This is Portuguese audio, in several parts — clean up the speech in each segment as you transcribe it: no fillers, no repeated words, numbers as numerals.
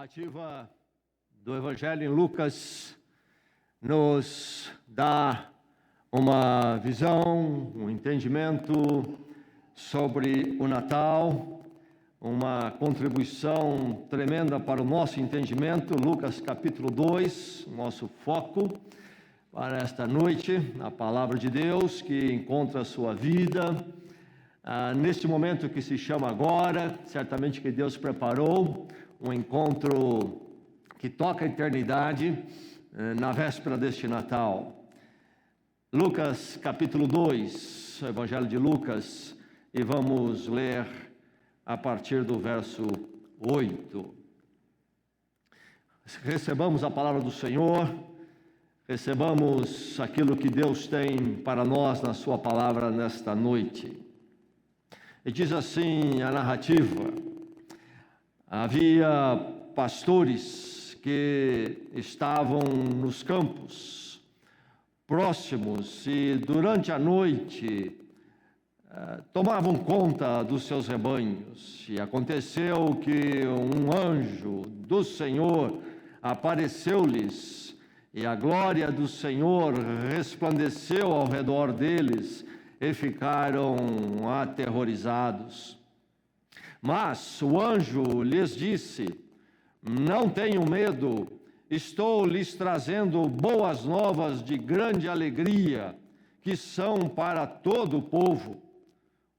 narrativa do Evangelho em Lucas nos dá uma visão, um entendimento sobre o Natal, uma contribuição tremenda para o nosso entendimento. Lucas capítulo 2, nosso foco para esta noite, a palavra de Deus que encontra a sua vida. Neste momento que se chama agora, certamente que Deus preparou um encontro que toca a eternidade na véspera deste Natal. Lucas capítulo 2, Evangelho de Lucas, e vamos ler a partir do verso 8. Recebamos a palavra do Senhor, recebamos aquilo que Deus tem para nós na sua palavra nesta noite. E diz assim a narrativa: havia pastores que estavam nos campos próximos e durante a noite tomavam conta dos seus rebanhos. E aconteceu que um anjo do Senhor apareceu-lhes e a glória do Senhor resplandeceu ao redor deles e ficaram aterrorizados. Mas o anjo lhes disse: não tenham medo, estou lhes trazendo boas novas de grande alegria, que são para todo o povo.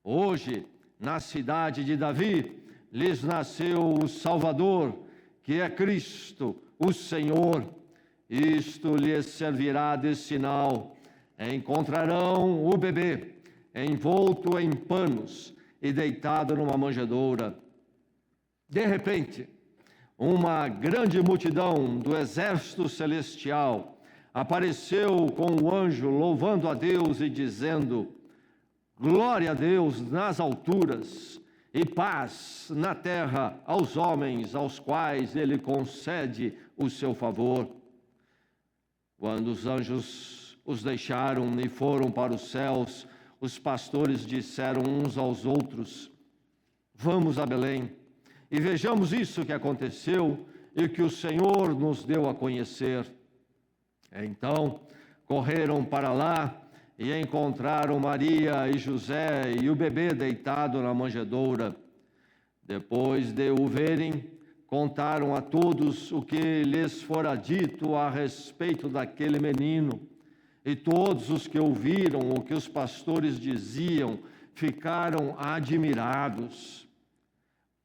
Hoje, na cidade de Davi, lhes nasceu o Salvador, que é Cristo, o Senhor. Isto lhes servirá de sinal: encontrarão o bebê envolto em panos e deitado numa manjedoura. De repente, uma grande multidão do exército celestial apareceu com o anjo, louvando a Deus e dizendo: glória a Deus nas alturas e paz na terra aos homens aos quais ele concede o seu favor. Quando os anjos os deixaram e foram para os céus, os pastores disseram uns aos outros: vamos a Belém e vejamos isso que aconteceu e que o Senhor nos deu a conhecer. Então correram para lá e encontraram Maria e José e o bebê deitado na manjedoura. Depois de o verem, contaram a todos o que lhes fora dito a respeito daquele menino. E todos os que ouviram o que os pastores diziam ficaram admirados.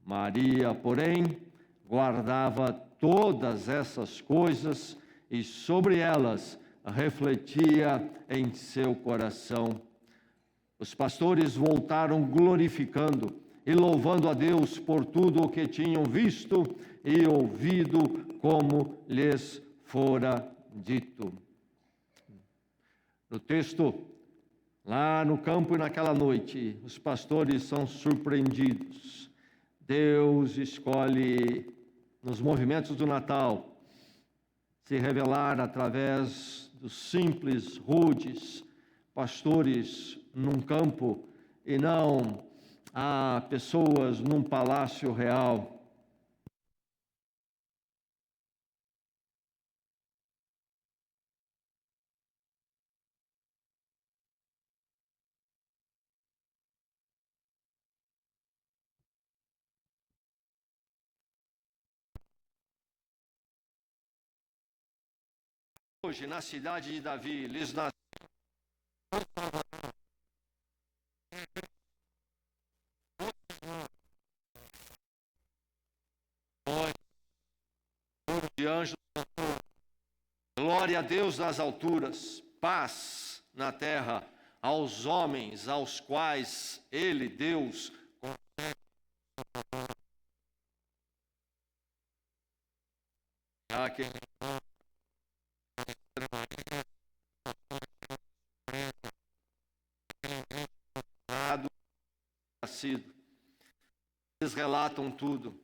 Maria, porém, guardava todas essas coisas e sobre elas refletia em seu coração. Os pastores voltaram glorificando e louvando a Deus por tudo o que tinham visto e ouvido, como lhes fora dito. No texto, lá no campo e naquela noite, os pastores são surpreendidos. Deus escolhe, nos movimentos do Natal, se revelar através dos simples, rudes pastores num campo e não a pessoas num palácio real. Hoje, na cidade de Davi, lhes nasceu de anjos. Glória a Deus nas alturas, paz na terra aos homens aos quais ele, Deus, eles relatam tudo.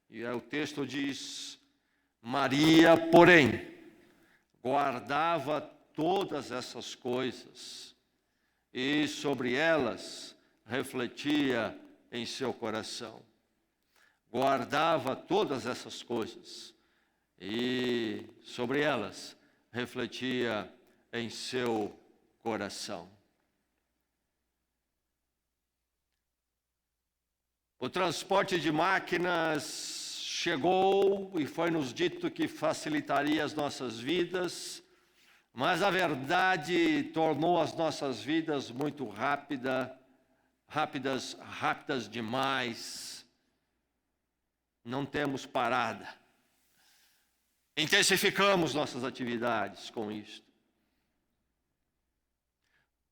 E aí o texto diz: Maria, porém, guardava todas essas coisas e sobre elas refletia em seu coração. guardava todas essas coisas e sobre elas refletia em seu coração. O transporte de máquinas chegou e foi nos dito que facilitaria as nossas vidas, mas a verdade tornou as nossas vidas muito rápidas demais. Não temos parada. Intensificamos nossas atividades com isto.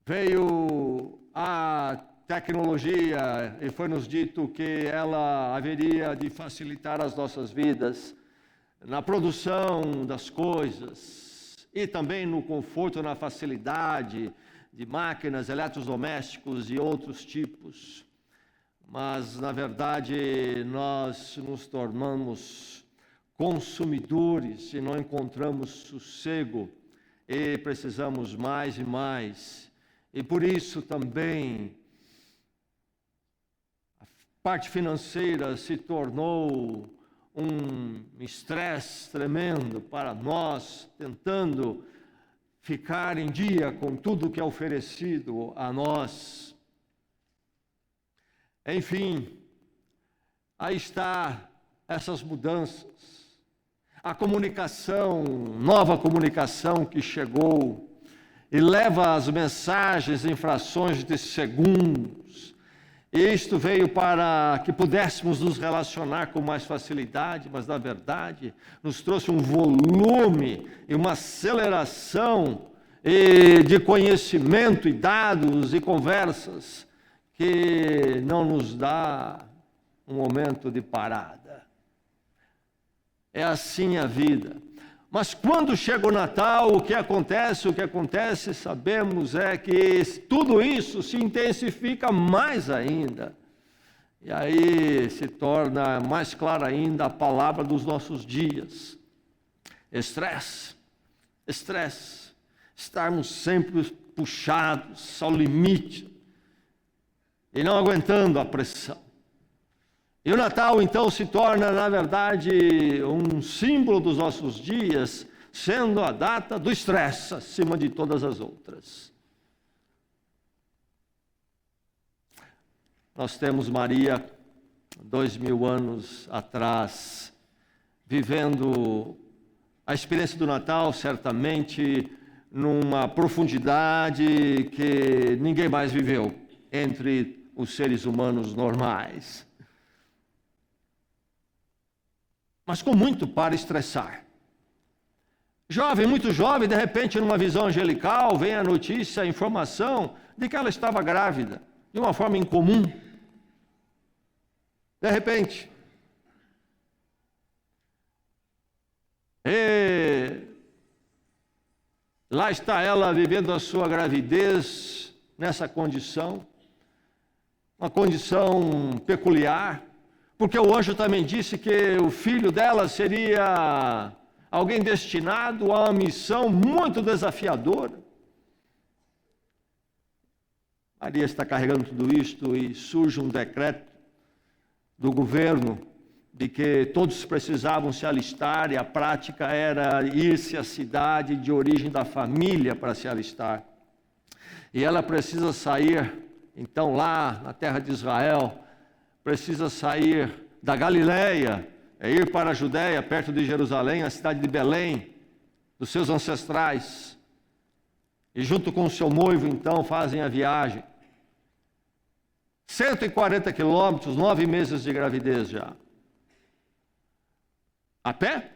Veio a tecnologia e foi nos dito que ela haveria de facilitar as nossas vidas na produção das coisas e também no conforto, na facilidade de máquinas, eletrodomésticos e outros tipos. Mas, na verdade, nós nos tornamos consumidores e não encontramos sossego e precisamos mais e mais. E por isso também a parte financeira se tornou um estresse tremendo para nós, tentando ficar em dia com tudo que é oferecido a nós. Enfim, aí está essas mudanças. A comunicação, nova comunicação que chegou e leva as mensagens em frações de segundos. Isto veio para que pudéssemos nos relacionar com mais facilidade, mas na verdade nos trouxe um volume e uma aceleração de conhecimento e dados e conversas que não nos dá um momento de parada. É assim a vida. Mas quando chega o Natal, o que acontece, sabemos é que tudo isso se intensifica mais ainda. E aí se torna mais clara ainda a palavra dos nossos dias. Estresse. Estarmos sempre puxados ao limite e não aguentando a pressão. E o Natal, então, se torna, na verdade, um símbolo dos nossos dias, sendo a data do estresse acima de todas as outras. Nós temos Maria, 2000 anos atrás, vivendo a experiência do Natal, certamente, numa profundidade que ninguém mais viveu entre os seres humanos normais. Mas com muito para estressar. Jovem, muito jovem, de repente, numa visão angelical, vem a notícia, a informação de que ela estava grávida, de uma forma incomum. De repente. E lá está ela vivendo a sua gravidez nessa condição, uma condição peculiar, porque o anjo também disse que o filho dela seria alguém destinado a uma missão muito desafiadora. Maria está carregando tudo isto e surge um decreto do governo de que todos precisavam se alistar e a prática era ir-se à cidade de origem da família para se alistar. E ela precisa sair, então, lá na terra de Israel, precisa sair da Galileia, ir para a Judéia, perto de Jerusalém, a cidade de Belém, dos seus ancestrais. E junto com o seu noivo, então, fazem a viagem. 140 quilômetros, 9 meses de gravidez já. A pé,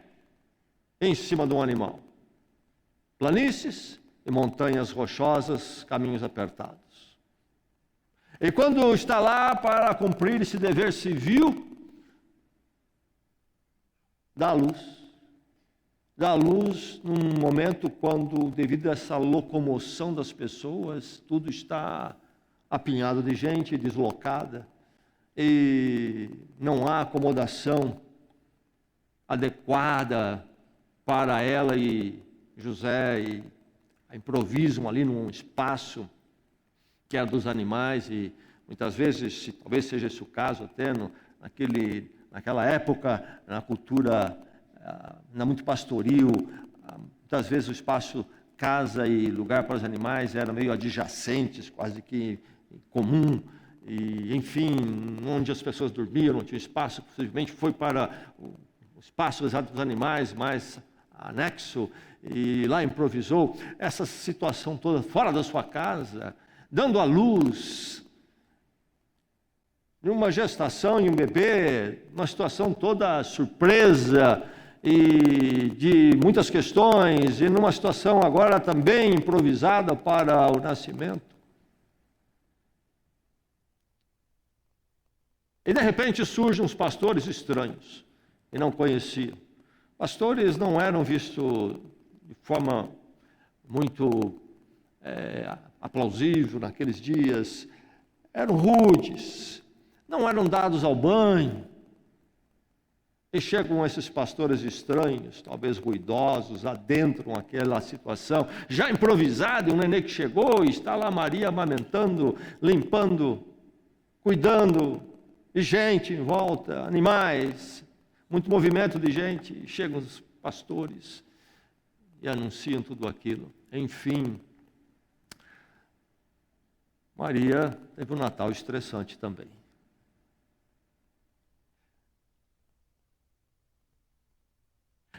em cima de um animal. Planícies e montanhas rochosas, caminhos apertados. E quando está lá para cumprir esse dever civil, dá à luz num momento quando, devido a essa locomoção das pessoas, tudo está apinhado de gente, deslocada, e não há acomodação adequada para ela e José, e improvisam ali num espaço que é dos animais, e muitas vezes, talvez seja esse o caso até, Naquela época, na cultura muito pastoril, muitas vezes o espaço casa e lugar para os animais eram meio adjacentes, quase que comum, e enfim, onde as pessoas dormiam, não tinha espaço, possivelmente foi para o espaço reservado para os animais, mais anexo, e lá improvisou essa situação toda fora da sua casa, dando à luz numa gestação e um bebê, uma situação toda surpresa e de muitas questões, e numa situação agora também improvisada para o nascimento. E de repente surgem uns pastores estranhos, e não conheciam. Pastores não eram vistos de forma muito aplausível naqueles dias, eram rudes, não eram dados ao banho. E chegam esses pastores estranhos, talvez ruidosos, adentram aquela situação, já improvisado, um nenê que chegou e está lá Maria amamentando, limpando, cuidando, e gente em volta, animais, muito movimento de gente. Chegam os pastores e anunciam tudo aquilo. Enfim, Maria teve um Natal estressante também.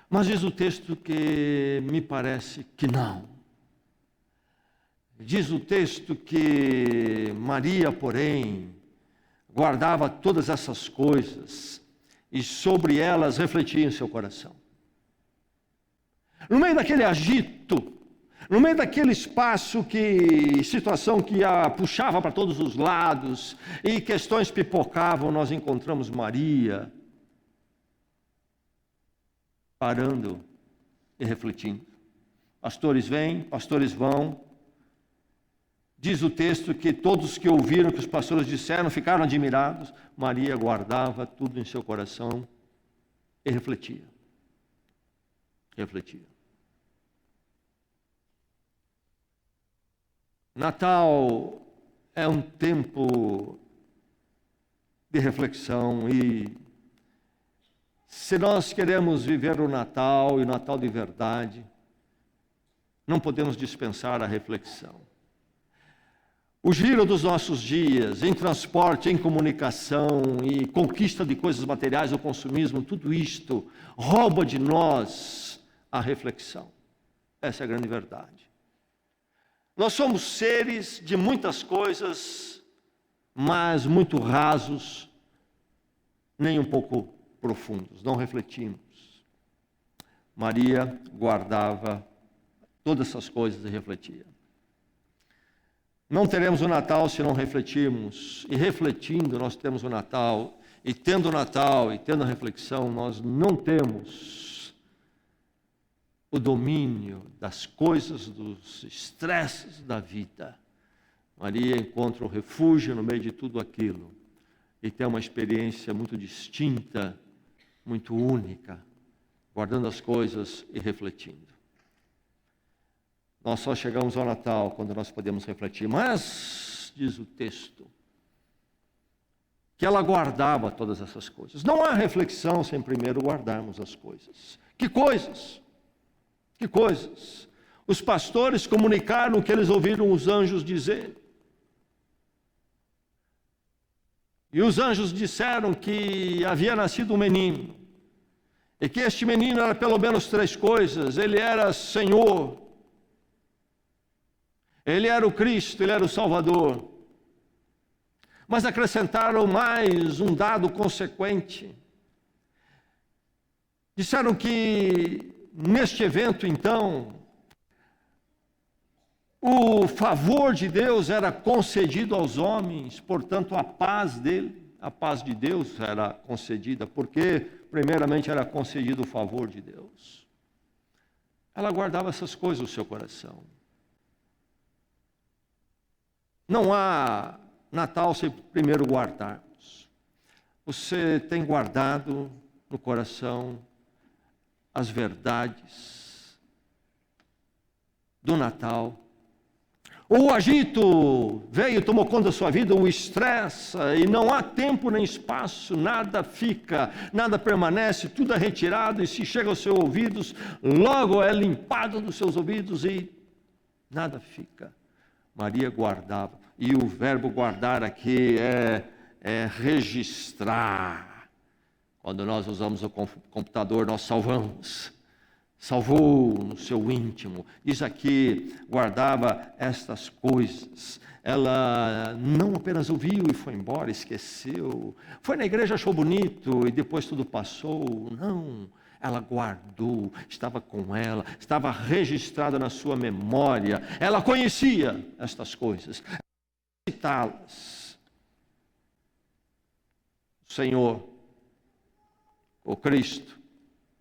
Mas diz o texto que me parece que não. Diz o texto que Maria, porém, guardava todas essas coisas e sobre elas refletia em seu coração. No meio daquele agito, no meio daquele espaço situação que a puxava para todos os lados e questões pipocavam, nós encontramos Maria parando e refletindo. Pastores vêm, pastores vão. Diz o texto que todos que ouviram o que os pastores disseram ficaram admirados. Maria guardava tudo em seu coração e refletia. Refletia. Natal é um tempo de reflexão e se nós queremos viver o Natal e o Natal de verdade, não podemos dispensar a reflexão. O giro dos nossos dias, em transporte, em comunicação e conquista de coisas materiais, o consumismo, tudo isto rouba de nós a reflexão. Essa é a grande verdade. Nós somos seres de muitas coisas, mas muito rasos, nem um pouco profundos, não refletimos. Maria guardava todas essas coisas e refletia. Não teremos o Natal se não refletirmos, e refletindo nós temos o Natal, e tendo o Natal e tendo a reflexão, nós não temos o domínio das coisas, dos estresses da vida. Maria encontra o refúgio no meio de tudo aquilo, e tem uma experiência muito distinta, muito única, guardando as coisas e refletindo. Nós só chegamos ao Natal quando nós podemos refletir. Mas, diz o texto, que ela guardava todas essas coisas. Não há reflexão sem primeiro guardarmos as coisas. Que coisas? Que coisas? Os pastores comunicaram o que eles ouviram os anjos dizer. E os anjos disseram que havia nascido um menino. E que este menino era pelo menos 3 coisas. Ele era Senhor. Ele era o Cristo, ele era o Salvador. Mas acrescentaram mais um dado consequente. Disseram que neste evento, então, o favor de Deus era concedido aos homens, portanto, a paz dele, a paz de Deus era concedida, porque, primeiramente, era concedido o favor de Deus. Ela guardava essas coisas no seu coração. Não há Natal sem primeiro guardarmos. Você tem guardado no coração as verdades do Natal, O agito veio, tomou conta da sua vida, o estresse, e não há tempo nem espaço, nada fica, nada permanece, tudo é retirado, e se chega aos seus ouvidos, logo é limpado dos seus ouvidos e nada fica. Maria guardava, e o verbo guardar aqui é registrar. Quando nós usamos o computador, nós salvamos. Salvou no seu íntimo. Diz aqui, guardava estas coisas. Ela não apenas ouviu e foi embora, esqueceu. Foi na igreja, achou bonito e depois tudo passou. Não, ela guardou, estava com ela, estava registrada na sua memória. Ela conhecia estas coisas. Citá-las. O Senhor, o Cristo,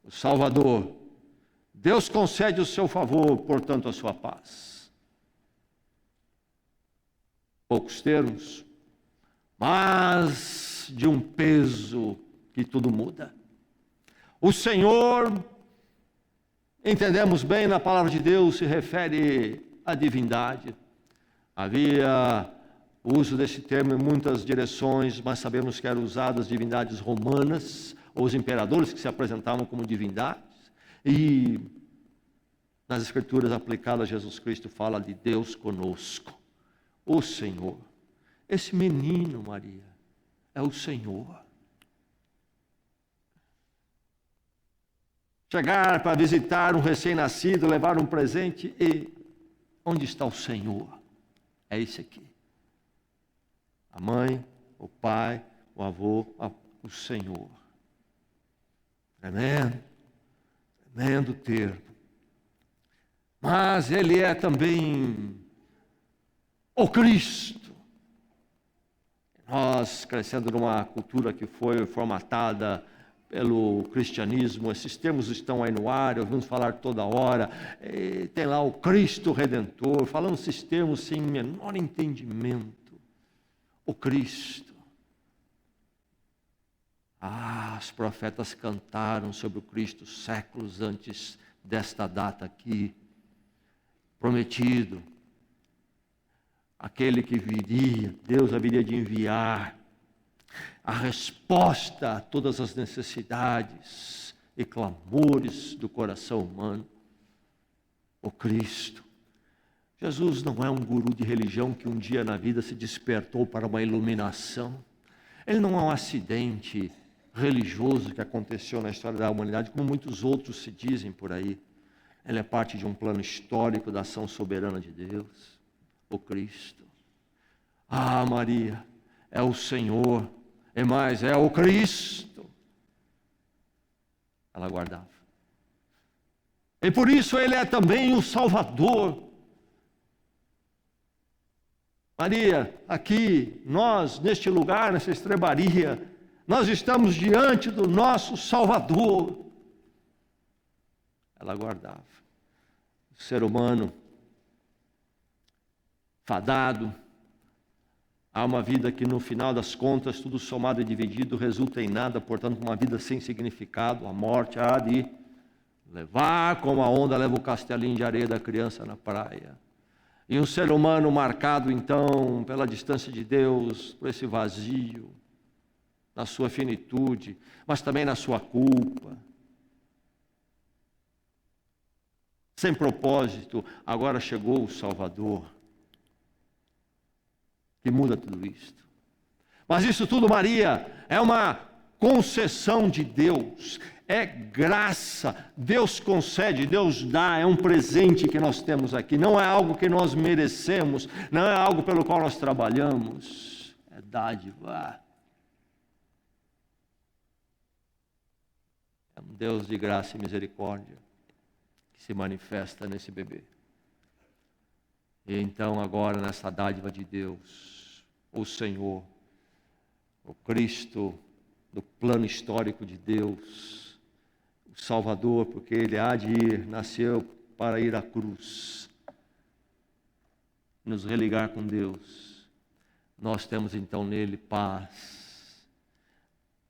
o Salvador, Deus concede o seu favor, portanto, a sua paz. Poucos termos, mas de um peso que tudo muda. O Senhor, entendemos bem na palavra de Deus, se refere à divindade. Havia o uso desse termo em muitas direções, mas sabemos que eram usadas divindades romanas, ou os imperadores que se apresentavam como divindades. E nas Escrituras aplicadas a Jesus Cristo fala de Deus conosco, o Senhor. Esse menino, Maria, é o Senhor. Chegar para visitar um recém-nascido, levar um presente e onde está o Senhor? É esse aqui. A mãe, o pai, o avô, o Senhor. Tremendo, tremendo termo. Mas ele é também o Cristo. Nós, crescendo numa cultura que foi formatada pelo cristianismo, esses termos estão aí no ar, ouvimos falar toda hora, tem lá o Cristo Redentor, falando esses termos sem menor entendimento. O Cristo. Os profetas cantaram sobre o Cristo séculos antes desta data aqui, prometido, aquele que viria, Deus haveria de enviar a resposta a todas as necessidades e clamores do coração humano, o Cristo. Jesus não é um guru de religião que um dia na vida se despertou para uma iluminação. Ele não é um acidente religioso que aconteceu na história da humanidade, como muitos outros se dizem por aí. Ele é parte de um plano histórico da ação soberana de Deus, o Cristo. Maria, é o Senhor, é mais, é o Cristo. Ela guardava. E por isso ele é também o Salvador. Maria, aqui, nós, neste lugar, nessa estrebaria, nós estamos diante do nosso Salvador. Ela guardava. O ser humano, fadado, há uma vida que no final das contas, tudo somado e dividido, resulta em nada, portanto, uma vida sem significado. A morte há de levar como a onda leva o castelinho de areia da criança na praia. E um ser humano marcado, então, pela distância de Deus, por esse vazio, na sua finitude, mas também na sua culpa. Sem propósito, agora chegou o Salvador, que muda tudo isto. Mas isso tudo, Maria, é uma concessão de Deus, é graça, Deus concede, Deus dá, é um presente que nós temos aqui, não é algo que nós merecemos, não é algo pelo qual nós trabalhamos, é dádiva. É um Deus de graça e misericórdia que se manifesta nesse bebê. E então agora nessa dádiva de Deus, o Senhor, o Cristo do plano histórico de Deus, o Salvador, porque Ele há de ir, nasceu para ir à cruz, nos religar com Deus. Nós temos então nele paz.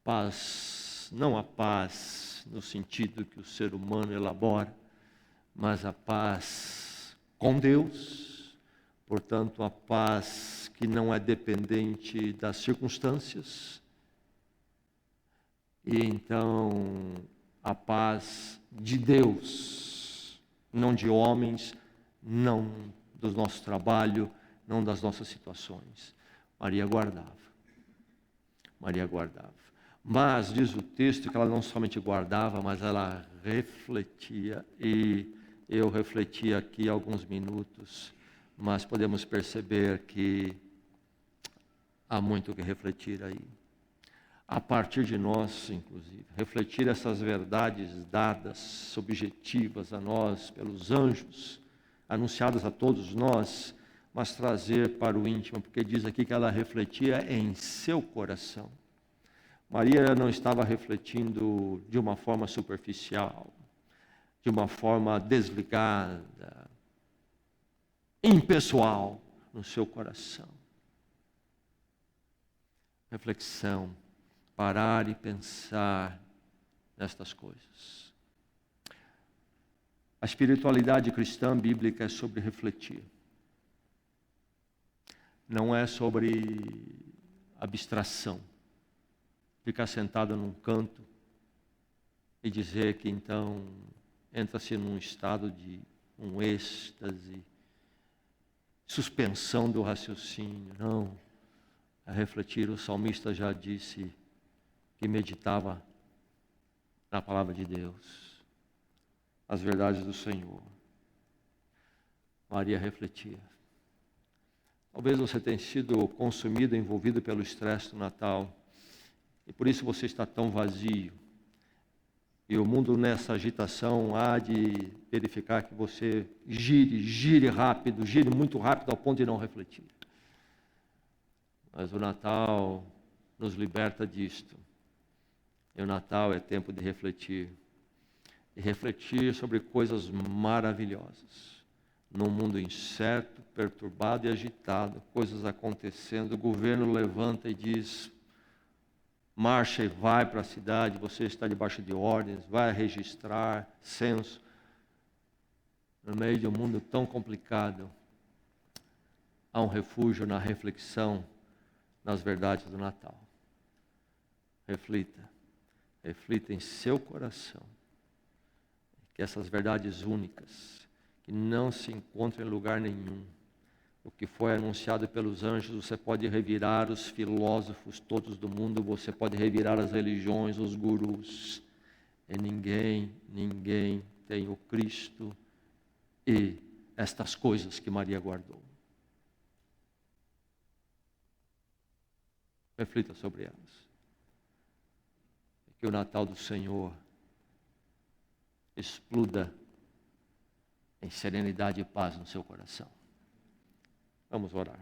Paz, não a paz no sentido que o ser humano elabora, mas a paz com Deus, Portanto, a paz que não é dependente das circunstâncias, e então a paz de Deus, não de homens, não do nosso trabalho, não das nossas situações. Maria guardava. Maria guardava. Mas diz o texto que ela não somente guardava, mas ela refletia. E eu refleti aqui alguns minutos, mas podemos perceber que há muito o que refletir aí. A partir de nós, inclusive, refletir essas verdades dadas, objetivas a nós pelos anjos, anunciadas a todos nós, mas trazer para o íntimo, porque diz aqui que ela refletia em seu coração. Maria não estava refletindo de uma forma superficial, de uma forma desligada, impessoal, no seu coração. Reflexão, parar e pensar nestas coisas. A espiritualidade cristã bíblica é sobre refletir. Não é sobre abstração. Ficar sentado num canto e dizer que então entra-se num estado de um êxtase, suspensão do raciocínio. Não. A refletir, o salmista já disse que meditava na palavra de Deus, as verdades do Senhor. Maria refletia. Talvez você tenha sido consumido, envolvido pelo estresse do Natal, e por isso você está tão vazio. E o mundo nessa agitação há de verificar que você gire rápido, gire muito rápido ao ponto de não refletir. Mas o Natal nos liberta disto. E o Natal é tempo de refletir. E refletir sobre coisas maravilhosas. Num mundo incerto, perturbado e agitado, coisas acontecendo, o governo levanta e diz: marcha e vai para a cidade, você está debaixo de ordens, vai registrar censo. No meio de um mundo tão complicado, há um refúgio na reflexão nas verdades do Natal. Reflita em seu coração, que essas verdades únicas, que não se encontram em lugar nenhum, o que foi anunciado pelos anjos, você pode revirar os filósofos todos do mundo, você pode revirar as religiões, os gurus, e ninguém tem o Cristo e estas coisas que Maria guardou. Reflita sobre elas. Que o Natal do Senhor exploda em serenidade e paz no seu coração. Vamos orar.